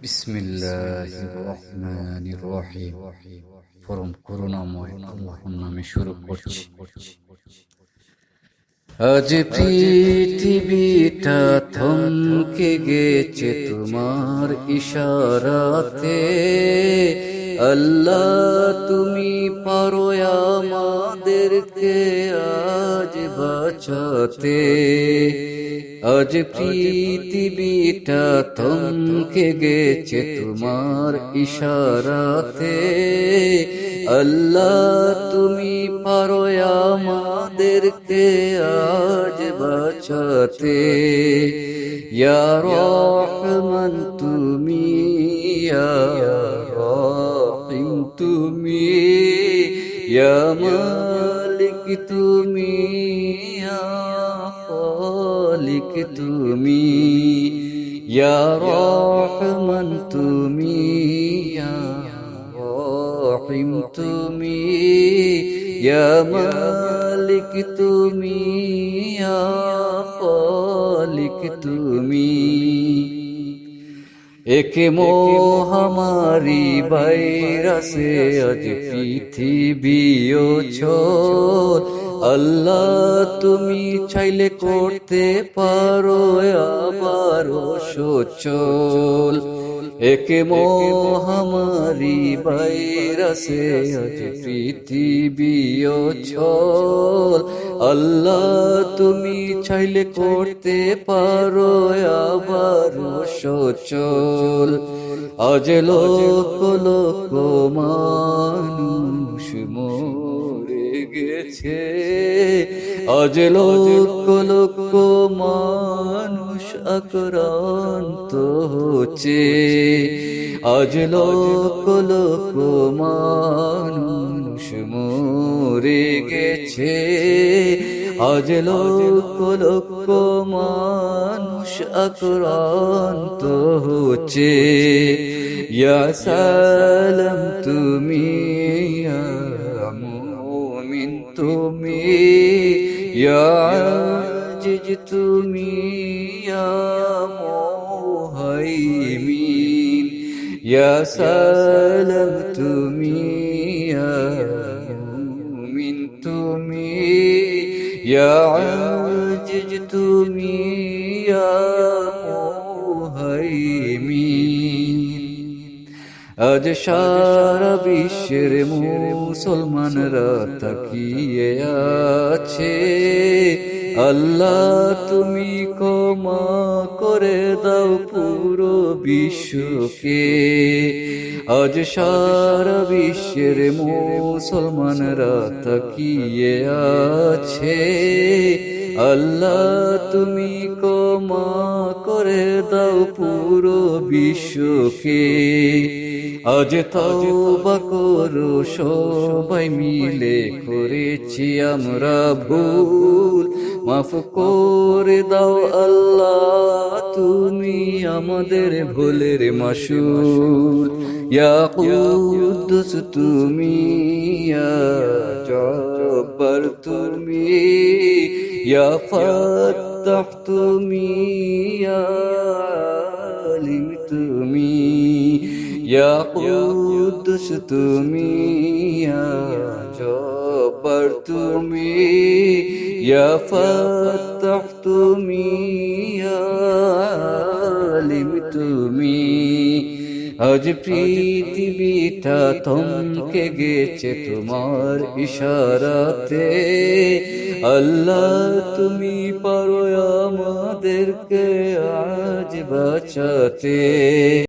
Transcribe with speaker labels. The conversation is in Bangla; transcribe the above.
Speaker 1: বিসমিল্লাহির রহমানির রহিম। পরম করুণাময় আল্লাহর নামে শুরু করছি। আজ পৃথিবীটা থমকে গেছে তোমার ইশারাতে। আল্লাহ তুমি পারো আমাদেরকে আজ বাঁচাতে। আজ পৃথিবীটা থমকে গেছে তোমার ইশারাতে। আল্লাহ তুমি পারো আমাদেরকে আজ বাঁচাতে। ইয়া রহমান তুমি, ইয়া রহিম তুমি, ইয়া মালিক তুমি, ইয়া খালিক তুমি। ইয়া রহমান তুমি, ইয়া রহিম তুমি, ইয়া মালিক তুমি, ইয়া খালিক তুমি। এক মহামারী ভাইরাসে আজ পৃথিবী অচল। আল্লাহ তুমি চাইলে করতে পারো আবারও সচল। এক মহামারী ভাইরাসে আজ পৃথিবী অচল। আল্লাহ তুমি চাইলে করতে পারো আবারও সচল। আজ লক্ষ লক্ষ মানুষ মরে গেছে। আজ লক্ষ লক্ষ মানুষ আক্রান্ত হচ্ছে। আজ লক্ষ লক্ষ মানুষ মরে গেছে। আজ লক্ষ লক্ষ মানুষ আক্রান্ত হচ্ছে। ইয়া সালাম তুমি, ইয়া মুমিন তুমি, ইয়া আজিজ তুমি, ইয়া মুহাইমিন। ইয়া সালাম তুমি, ইয়া মুমিন তুমি, ইয়া আজিজ তুমি, ইয়া মুহাইমিন। আজ সারা বিশ্বের মুসলমানরা তাকিয়ে আছে। আল্লাহ তুমি ক্ষমা করে দাও পুরো বিশ্বকে। আজ সারা বিশ্বের মুসলমানরা তাকিয়ে আছে। আল্লাহ তুমি ক্ষমা করে দাও পুরো বিশ্বকে। আজ তওবা করো সবাই মিলে, করেছি আমরা ভুল, মাফ করে দাও আল্লাহ তুমি আমাদের ভুলের মাসুল। ইয়া কুদ্দুস তুমি, ইয়া জব্বার তুমি, ইয়া ফাত্তাহ তুমি, ইয়া আলিম তুমি। ইয়া কুদ্দুস তুমি, ইয়া জব্বার তুমি, ইয়া ফাত্তাহ তুমি, ইয়া আলিম তুমি। আজ পৃথিবীটা থমকে গেছে তোমার ইশারাতে। আল্লাহ তুমি পারো আমাদেরকে আজ বাঁচাতে।